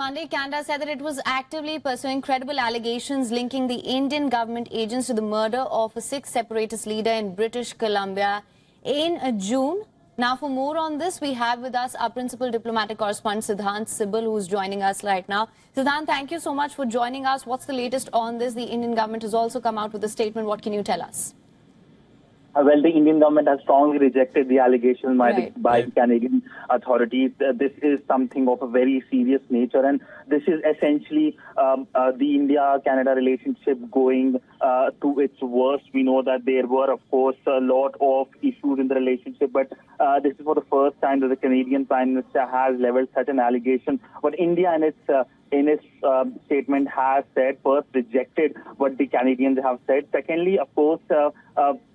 Monday, Canada said that it was actively pursuing credible allegations linking the Indian government agents to the murder of a Sikh separatist leader in British Columbia in June. Now, for more on this, we have with us our principal diplomatic correspondent, Siddhant Sibal, who's joining us right now. Siddhant, thank you so much for joining us. What's the latest on this? The Indian government has also come out with a statement. What can you tell us? Well, the Indian government has strongly rejected the allegations by Canadian authorities. This is something of a very serious nature, and this is essentially the India-Canada relationship going to its worst. We know that there were, of course, a lot of issues in the relationship, but this is for the first time that the Canadian Prime Minister has leveled such an allegation. But India in its statement has said, first rejected what the Canadians have said. Secondly, of course,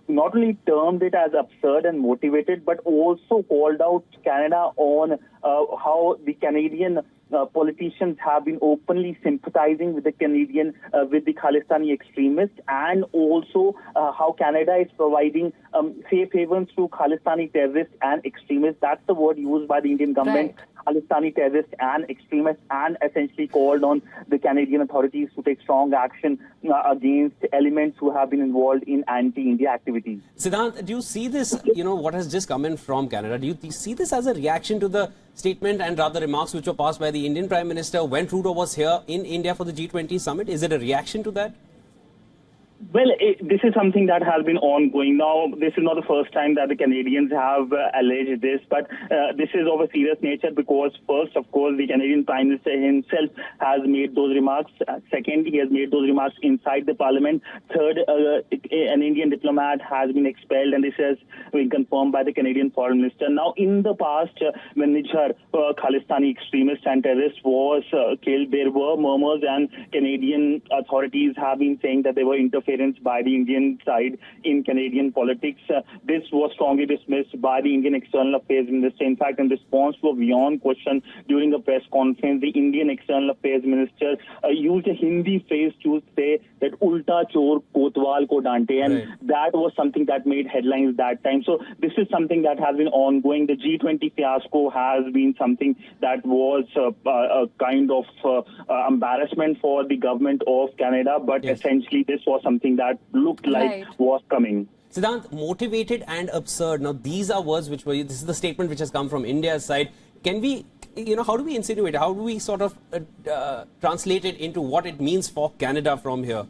not only termed it as absurd and motivated, but also called out Canada on how the Canadian politicians have been openly sympathizing with the with the Khalistani extremists, and also how Canada is providing safe havens to Khalistani terrorists and extremists. That's the word used by the Indian government. Right. Khalistani terrorists and extremists, and essentially called on the Canadian authorities to take strong action against elements who have been involved in anti-India activities. Siddhant, do you see this, what has just come in from Canada, do you see this as a reaction to the statement and rather remarks which were passed by the Indian Prime Minister when Trudeau was here in India for the G20 summit? Is it a reaction to that? Well, this is something that has been ongoing. Now, this is not the first time that the Canadians have alleged this, but this is of a serious nature because, first, of course, the Canadian Prime Minister himself has made those remarks. Second, he has made those remarks inside the Parliament. Third, an Indian diplomat has been expelled, and this has been confirmed by the Canadian Foreign Minister. Now, in the past, when Nijjar, Khalistani extremist and terrorist, was killed, there were murmurs, and Canadian authorities have been saying that they were interference by the Indian side in Canadian politics. This was strongly dismissed by the Indian External Affairs Minister. In fact, in response to a WION question during a press conference, the Indian External Affairs Minister used a Hindi phrase to say that "ulta chor kotwal ko dante," and that was something that made headlines that time. So this is something that has been ongoing. The G20 fiasco has been something that was a kind of embarrassment for the government of Canada, but essentially this was something that looked like was coming. Siddhant, motivated and absurd. Now, these are words which were, this is the statement which has come from India's side. Can we, how do we insinuate, how do we sort of translate it into what it means for Canada from here?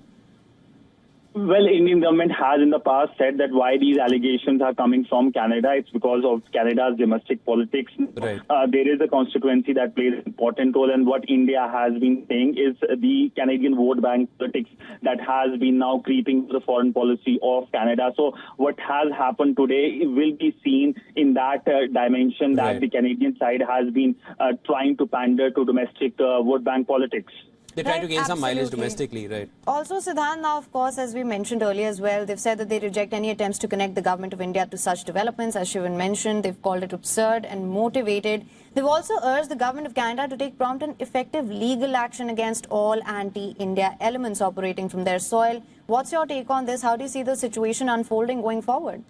Well, Indian government has in the past said that why these allegations are coming from Canada, it's because of Canada's domestic politics. Right. There is a constituency that plays an important role, and what India has been saying is the Canadian vote bank politics that has been now creeping to the foreign policy of Canada. So what has happened today will be seen in that dimension that the Canadian side has been trying to pander to domestic vote bank politics. They're trying to gain some mileage domestically, right? Also, Siddhant, now, of course, as we mentioned earlier as well, they've said that they reject any attempts to connect the government of India to such developments. As Shivan mentioned, they've called it absurd and motivated. They've also urged the government of Canada to take prompt and effective legal action against all anti-India elements operating from their soil. What's your take on this? How do you see the situation unfolding going forward?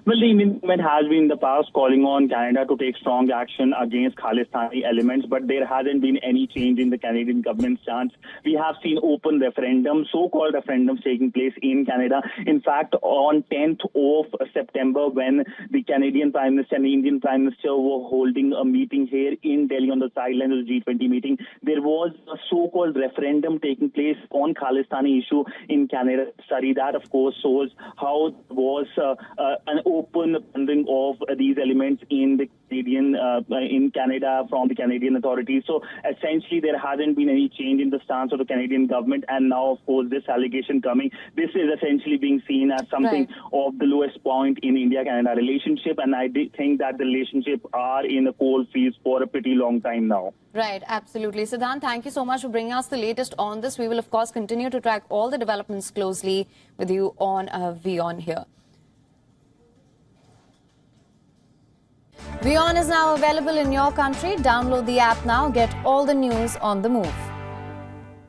Well, the Indian government has been in the past calling on Canada to take strong action against Khalistani elements, but there hasn't been any change in the Canadian government's stance. We have seen open referendums, so-called referendums taking place in Canada. In fact, on 10th of September, when the Canadian Prime Minister and the Indian Prime Minister were holding a meeting here in Delhi on the sidelines of the G20 meeting, there was a so-called referendum taking place on Khalistani issue in Canada. Study that, of course, shows how there was an open funding of these elements in the in Canada from the Canadian authorities. So essentially there hasn't been any change in the stance of the Canadian government, and now of course this allegation coming, this is essentially being seen as something of the lowest point in India-Canada relationship, and I think that the relationship are in a cold freeze for a pretty long time now. Right, absolutely. Siddhant, thank you so much for bringing us the latest on this. We will of course continue to track all the developments closely with you on WION here. WION is now available in your country. Download the app now. Get all the news on the move.